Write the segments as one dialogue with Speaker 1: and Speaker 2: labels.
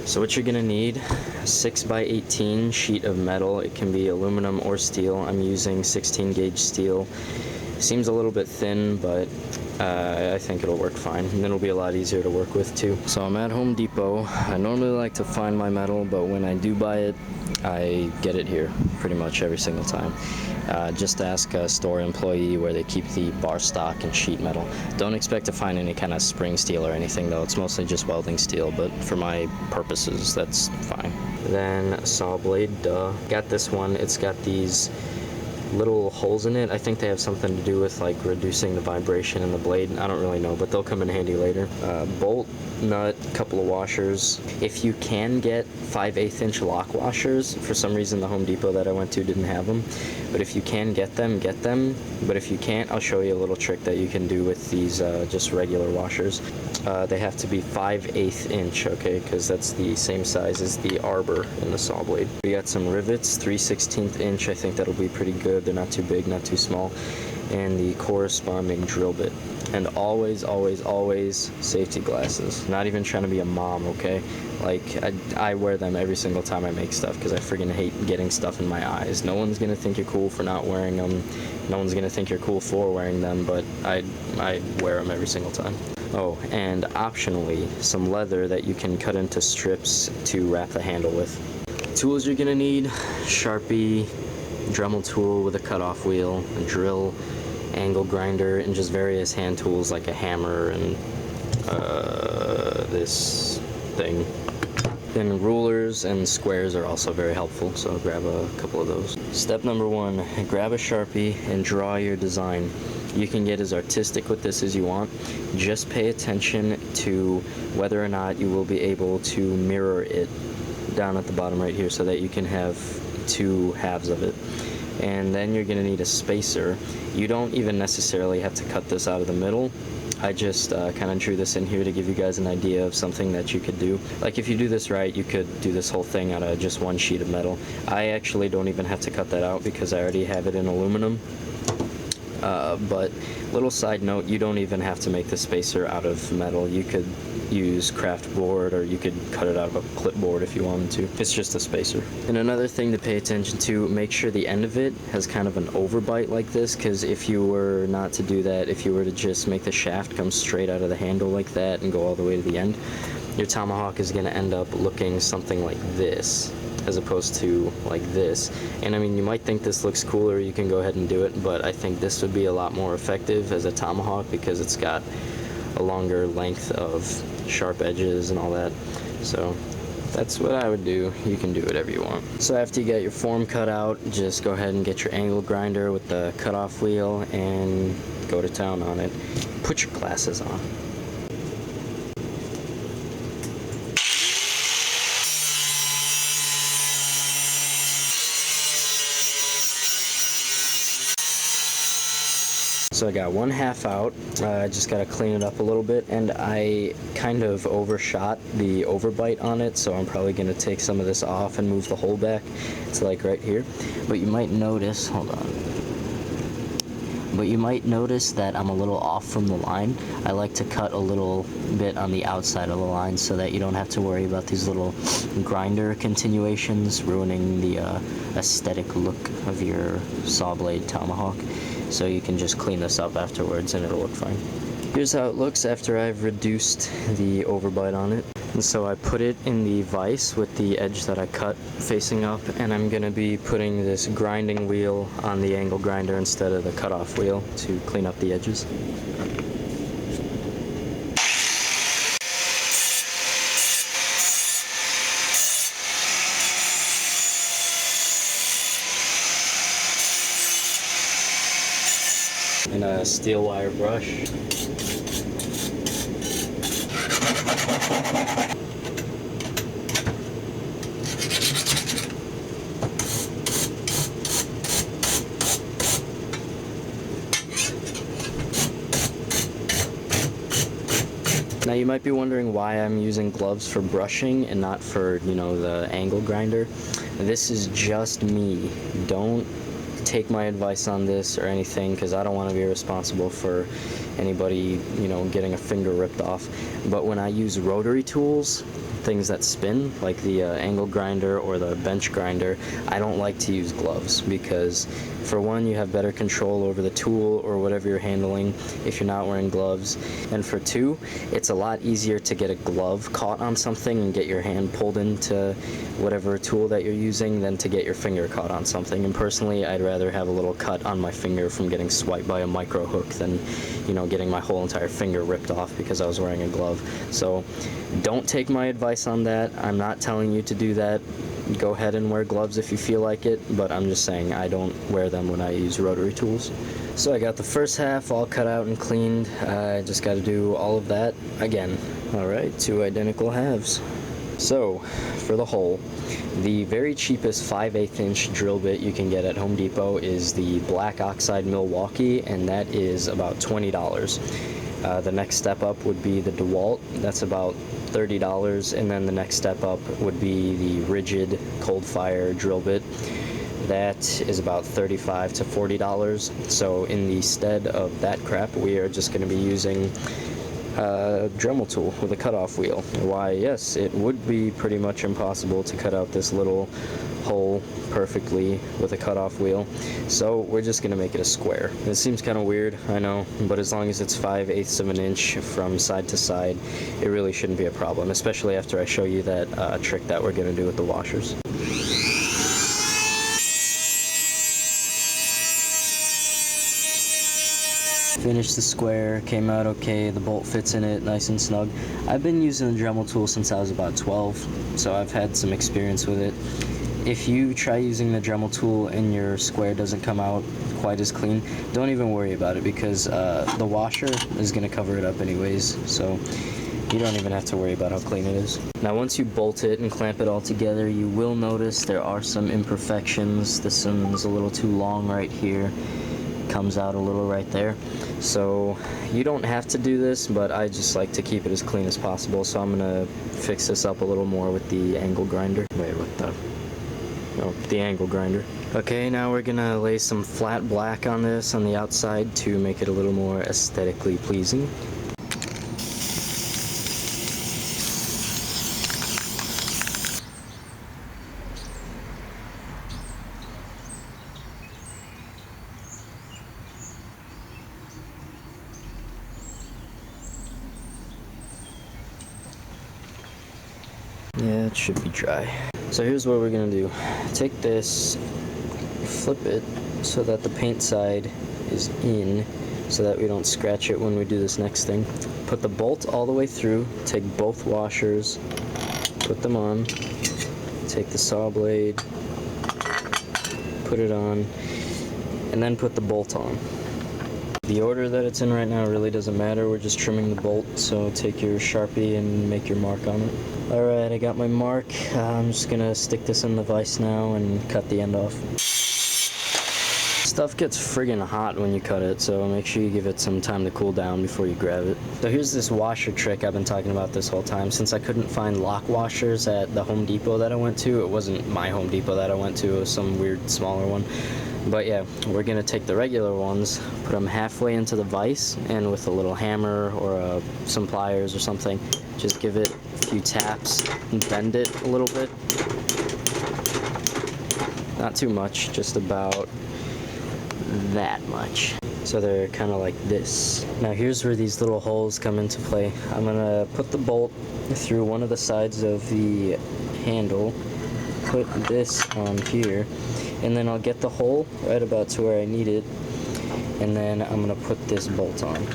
Speaker 1: So what you're gonna need, a 6x18 sheet of metal. It can be aluminum or steel. I'm using 16 gauge steel. Seems a little bit thin, but I think it'll work fine, and then it'll be a lot easier to work with too. So I'm at Home Depot. I normally like to find my metal, but when I do buy it, I get it here pretty much every single time. Just ask a store employee where they keep the bar stock and sheet metal. Don't expect to find any kind of spring steel or anything though. It's mostly just welding steel, but for my purposes, that's fine. Then a saw blade, duh. Got this one. It's got these little holes in it. I think they have something to do with like reducing the vibration in the blade. I don't really know, but they'll come in handy later. Bolt, nut, couple of washers. If you can get 5/8 inch lock washers, for some reason the Home Depot that I went to didn't have them, but if you can get them, get them. But if you can't, I'll show you a little trick that you can do with these just regular washers. They have to be 5/8 inch, okay, because that's the same size as the arbor in the saw blade. We got some rivets, 3/16 inch. I think that'll be pretty good. They're not too big, not too small. And the corresponding drill bit. And always, always, always safety glasses. Not even trying to be a mom, okay? Like, I wear them every single time I make stuff because I friggin' hate getting stuff in my eyes. No one's gonna think you're cool for not wearing them. No one's gonna think you're cool for wearing them, but I wear them every single time. Oh, and optionally, some leather that you can cut into strips to wrap the handle with. Tools you're gonna need, Sharpie, Dremel tool with a cutoff wheel, a drill, angle grinder, and just various hand tools like a hammer and this thing. Then rulers and squares are also very helpful, so grab a couple of those. Step number 1, grab a Sharpie and draw your design. You can get as artistic with this as you want. Just pay attention to whether or not you will be able to mirror it down at the bottom right here so that you can have two halves of it. And then you're gonna need a spacer. You don't even necessarily have to cut this out of the middle. I just kind of drew this in here to give you guys an idea of something that you could do. Like if you do this right, you could do this whole thing out of just one sheet of metal. I actually don't even have to cut that out because I already have it in aluminum. But little side note, you don't even have to make the spacer out of metal. You could use craft board, or you could cut it out of a clipboard if you wanted to. It's just a spacer. And another thing to pay attention to, make sure the end of it has kind of an overbite like this, because if you were not to do that, if you were to just make the shaft come straight out of the handle like that and go all the way to the end, your tomahawk is going to end up looking something like this as opposed to like this. And I mean, you might think this looks cooler, you can go ahead and do it, but I think this would be a lot more effective as a tomahawk because it's got a longer length of sharp edges and all that. So that's what I would do. You can do whatever you want. So after you get your form cut out, just go ahead and get your angle grinder with the cutoff wheel and go to town on it. Put your glasses on. So I got one half out. I just gotta clean it up a little bit, and I kind of overshot the overbite on it, so I'm probably gonna take some of this off and move the hole back to like right here. But you might notice, hold on. But you might notice that I'm a little off from the line. I like to cut a little bit on the outside of the line so that you don't have to worry about these little grinder continuations ruining the aesthetic look of your saw blade tomahawk. So you can just clean this up afterwards and it'll look fine. Here's how it looks after I've reduced the overbite on it. And so I put it in the vise with the edge that I cut facing up, and I'm going to be putting this grinding wheel on the angle grinder instead of the cutoff wheel to clean up the edges. And a steel wire brush. Now you might be wondering why I'm using gloves for brushing and not for, you know, the angle grinder. This is just me. Don't take my advice on this or anything, because I don't want to be responsible for anybody, getting a finger ripped off. But when I use rotary tools, things that spin, like the angle grinder or the bench grinder, I don't like to use gloves, because for one, you have better control over the tool or whatever you're handling if you're not wearing gloves, and for two, it's a lot easier to get a glove caught on something and get your hand pulled into whatever tool that you're using than to get your finger caught on something. And personally, I'd rather have a little cut on my finger from getting swiped by a micro hook than getting my whole entire finger ripped off because I was wearing a glove. So don't take my advice on that. I'm not telling you to do that. Go ahead and wear gloves if you feel like it, but I'm just saying I don't wear them when I use rotary tools. So I got the first half all cut out and cleaned. I just got to do all of that again. Alright, 2 identical halves. So for the hole, the very cheapest 5/8 inch drill bit you can get at Home Depot is the Black Oxide Milwaukee, and that is about $20. The next step up would be the DeWalt, that's about $30, and then the next step up would be the Rigid Cold Fire drill bit. That is about $35 to $40. So in the stead of that crap, we are just going to be using a Dremel tool with a cutoff wheel. Why, yes, it would be pretty much impossible to cut out this little hole perfectly with a cutoff wheel, so we're just going to make it a square. It seems kind of weird, I know, but as long as it's 5/8 of an inch from side to side, it really shouldn't be a problem, especially after I show you that trick that we're going to do with the washers. Finished the square, came out okay, the bolt fits in it nice and snug. I've been using the Dremel tool since I was about 12, so I've had some experience with it. If you try using the Dremel tool and your square doesn't come out quite as clean, don't even worry about it, because the washer is going to cover it up anyways, so you don't even have to worry about how clean it is. Now once you bolt it and clamp it all together, you will notice there are some imperfections. This one's a little too long right here, comes out a little right there. So you don't have to do this, but I just like to keep it as clean as possible, so I'm gonna fix this up a little more with the angle grinder. Wait, what the? Oh, the angle grinder. Okay, now we're gonna lay some flat black on this on the outside to make it a little more aesthetically pleasing. Yeah, it should be dry. So here's what we're gonna do. Take this, flip it so that the paint side is in, so that we don't scratch it when we do this next thing. Put the bolt all the way through, take both washers, put them on, take the saw blade, put it on, and then put the bolt on. The order that it's in right now really doesn't matter, we're just trimming the bolt, so take your Sharpie and make your mark on it. Alright, I got my mark. I'm just gonna stick this in the vise now and cut the end off. Stuff gets friggin' hot when you cut it, so make sure you give it some time to cool down before you grab it. So here's this washer trick I've been talking about this whole time. Since I couldn't find lock washers at the Home Depot that I went to, it wasn't my Home Depot that I went to, it was some weird smaller one. But yeah, we're gonna take the regular ones, put them halfway into the vise, and with a little hammer or some pliers or something, just give it a few taps and bend it a little bit. Not too much, just about that much. So they're kind of like this. Now here's where these little holes come into play. I'm gonna put the bolt through one of the sides of the handle, put this on here, and then I'll get the hole right about to where I need it, and then I'm gonna put this bolt on.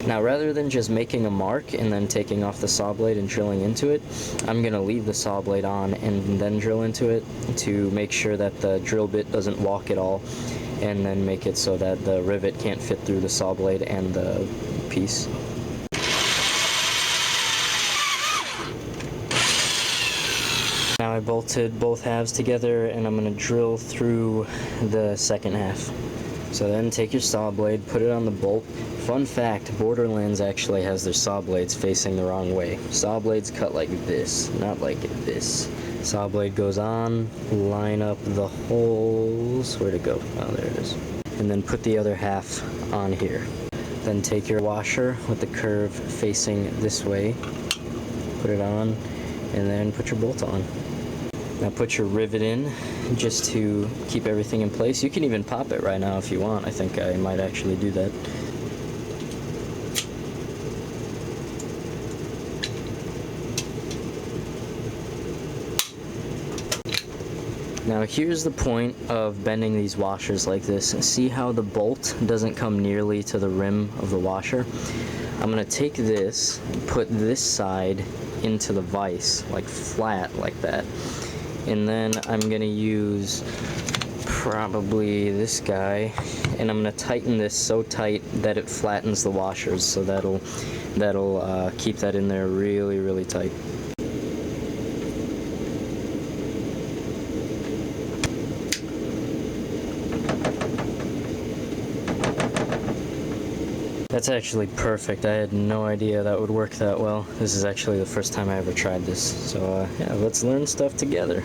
Speaker 1: Now rather than just making a mark and then taking off the saw blade and drilling into it, I'm gonna leave the saw blade on and then drill into it to make sure that the drill bit doesn't walk at all, and then make it so that the rivet can't fit through the saw blade and the piece. Now I bolted both halves together, and I'm going to drill through the second half. So then take your saw blade, put it on the bolt. Fun fact, Borderlands actually has their saw blades facing the wrong way. Saw blades cut like this, not like this. Saw blade goes on, line up the holes. Where'd it go? Oh, there it is. And then put the other half on here. Then take your washer with the curve facing this way, put it on, and then put your bolt on. Now put your rivet in just to keep everything in place. You can even pop it right now if you want. I think I might actually do that. Now here's the point of bending these washers like this. See how the bolt doesn't come nearly to the rim of the washer? I'm gonna take this, put this side into the vise, like flat like that. And then I'm gonna use probably this guy, and I'm gonna tighten this so tight that it flattens the washers, so that'll keep that in there really, really tight. That's actually perfect. I had no idea that would work that well. This is actually the first time I ever tried this. So yeah, let's learn stuff together.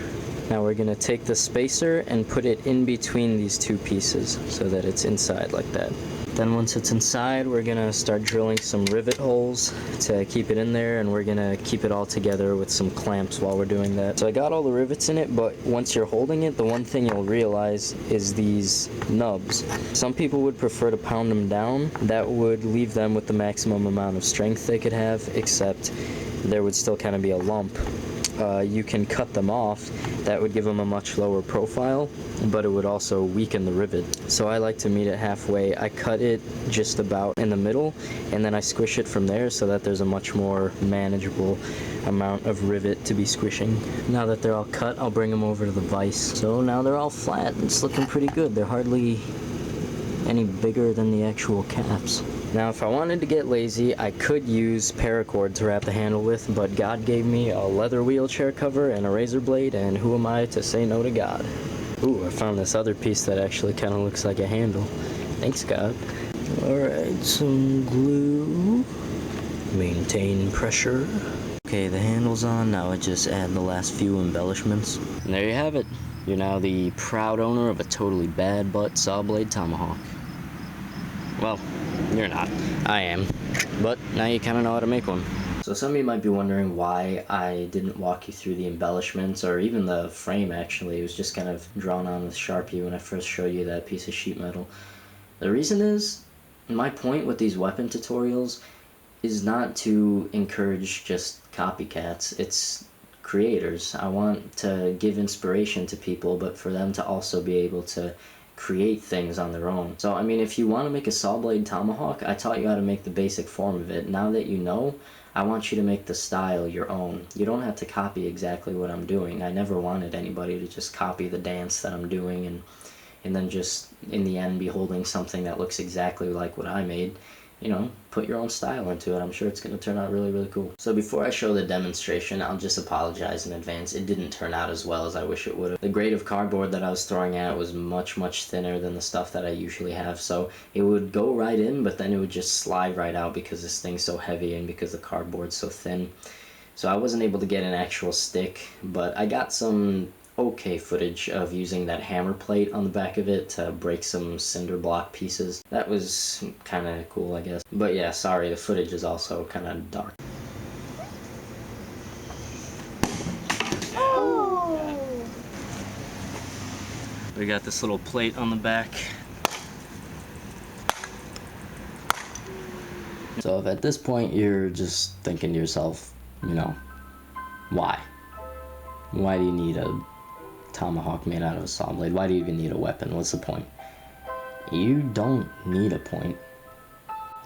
Speaker 1: Now we're gonna take the spacer and put it in between these two pieces so that it's inside like that. Then once it's inside, we're gonna start drilling some rivet holes to keep it in there, and we're gonna keep it all together with some clamps while we're doing that. So I got all the rivets in it, but once you're holding it, the one thing you'll realize is these nubs. Some people would prefer to pound them down. That would leave them with the maximum amount of strength they could have, except there would still kind of be a lump. You can cut them off. That would give them a much lower profile, but it would also weaken the rivet. So I like to meet it halfway. I cut it just about in the middle, and then I squish it from there so that there's a much more manageable amount of rivet to be squishing. Now that they're all cut, I'll bring them over to the vise. So now they're all flat. It's looking pretty good. They're hardly any bigger than the actual caps. Now if I wanted to get lazy, I could use paracord to wrap the handle with, but God gave me a leather wheelchair cover and a razor blade, and who am I to say no to God? Ooh, I found this other piece that actually kind of looks like a handle. Thanks, God. Alright, some glue. Maintain pressure. Okay, the handle's on. Now I just add the last few embellishments. And there you have it. You're now the proud owner of a totally bad butt saw blade tomahawk. Well, you're not. I am. But now you kind of know how to make one. So some of you might be wondering why I didn't walk you through the embellishments, or even the frame actually. It was just kind of drawn on with Sharpie when I first showed you that piece of sheet metal. The reason is, my point with these weapon tutorials is not to encourage just copycats. It's creators. I want to give inspiration to people, but for them to also be able to create things on their own. So I mean, if you want to make a saw blade tomahawk, I taught you how to make the basic form of it. Now that you know, I want you to make the style your own. You don't have to copy exactly what I'm doing. I never wanted anybody to just copy the dance that I'm doing and then just in the end be holding something that looks exactly like what I made. You know, put your own style into it. I'm sure it's going to turn out really, really cool. So before I show the demonstration, I'll just apologize in advance. It didn't turn out as well as I wish it would have. The grade of cardboard that I was throwing at was much, much thinner than the stuff that I usually have. So it would go right in, but then it would just slide right out because this thing's so heavy and because the cardboard's so thin. So I wasn't able to get an actual stick, but I got some okay footage of using that hammer plate on the back of it to break some cinder block pieces. That was kind of cool, I guess. But yeah, sorry, the footage is also kind of dark. Oh. We got this little plate on the back. So if at this point you're just thinking to yourself, you know, why? Why do you need a tomahawk made out of a saw blade? Why do you even need a weapon? What's the point? You don't need a point.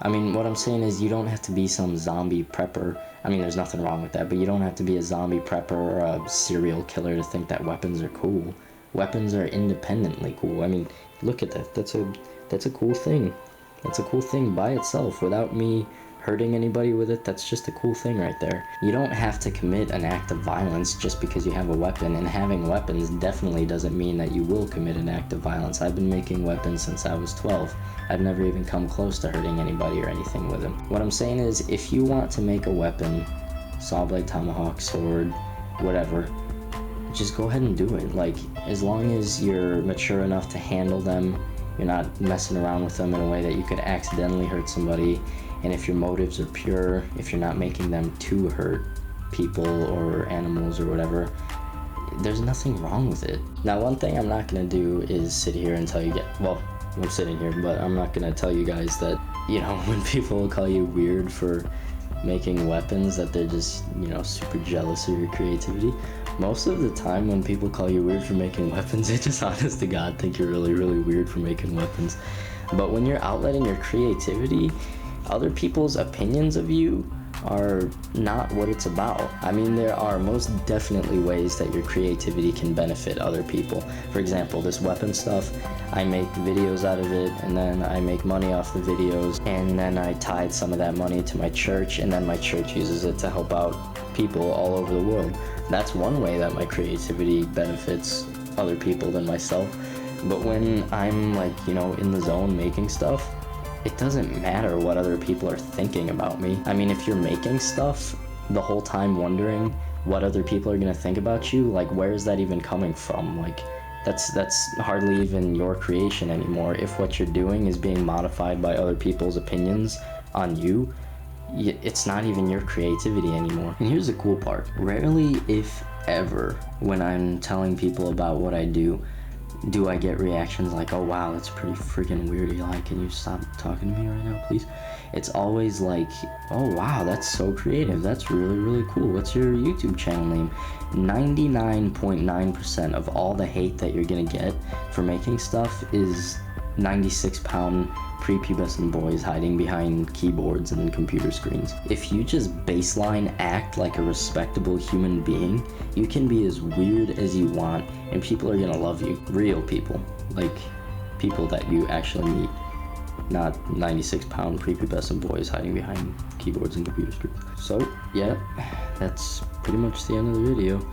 Speaker 1: I mean, what I'm saying is you don't have to be some zombie prepper. I mean, there's nothing wrong with that, but you don't have to be a zombie prepper or a serial killer to think that weapons are cool. Weapons are independently cool. I mean, look at that. That's a cool thing. That's a cool thing by itself without me hurting anybody with it. That's just a cool thing right there. You don't have to commit an act of violence just because you have a weapon, and having weapons definitely doesn't mean that you will commit an act of violence. I've been making weapons since I was 12. I've never even come close to hurting anybody or anything with them. What I'm saying is, if you want to make a weapon, saw blade, tomahawk, sword, whatever, just go ahead and do it. Like, as long as you're mature enough to handle them, you're not messing around with them in a way that you could accidentally hurt somebody, and if your motives are pure, if you're not making them to hurt people or animals or whatever, there's nothing wrong with it. Now, one thing I'm not gonna do is sit here and tell you, well, I'm sitting here, but I'm not gonna tell you guys that, you know, when people call you weird for making weapons, that they're just, you know, super jealous of your creativity. Most of the time when people call you weird for making weapons, they just, honest to God, think you're really, really weird for making weapons. But when you're outletting your creativity, other people's opinions of you are not what it's about. I mean, there are most definitely ways that your creativity can benefit other people. For example, this weapon stuff, I make videos out of it, and then I make money off the videos, and then I tithe some of that money to my church, and then my church uses it to help out people all over the world. That's one way that my creativity benefits other people than myself. But when I'm, like, you know, in the zone making stuff, it doesn't matter what other people are thinking about me. I mean, if you're making stuff the whole time wondering what other people are gonna think about you, like, where is that even coming from? Like, that's hardly even your creation anymore. If what you're doing is being modified by other people's opinions on you, it's not even your creativity anymore. And here's the cool part. Rarely, if ever, when I'm telling people about what I do I get reactions like, oh wow, that's pretty freaking weird, Eli, can you stop talking to me right now, please? It's always like, oh wow, that's so creative, that's really, really cool, what's your YouTube channel name? 99.9% of all the hate that you're gonna get for making stuff is 96-pound prepubescent boys hiding behind keyboards and computer screens. If you just baseline act like a respectable human being, you can be as weird as you want, and people are gonna love you. Real people, like people that you actually meet, not 96-pound prepubescent boys hiding behind keyboards and computer screens. So yeah, that's pretty much the end of the video.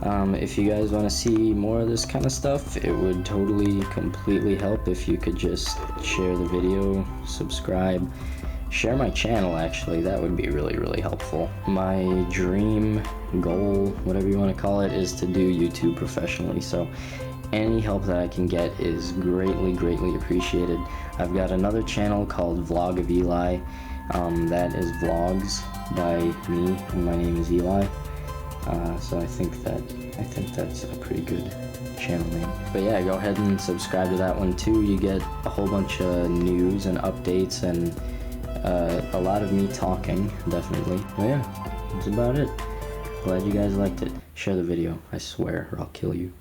Speaker 1: If you guys want to see more of this kind of stuff, it would totally, completely help if you could just share the video, subscribe, share my channel. Actually, that would be really, really helpful. My dream, goal, whatever you want to call it, is to do YouTube professionally, so any help that I can get is greatly, greatly appreciated. I've got another channel called Vlog of Eli. That is vlogs by me, and my name is Eli. So I think that's a pretty good channel name. But yeah, go ahead and subscribe to that one too. You get a whole bunch of news and updates and a lot of me talking, definitely. But yeah, that's about it. Glad you guys liked it. Share the video, I swear, or I'll kill you.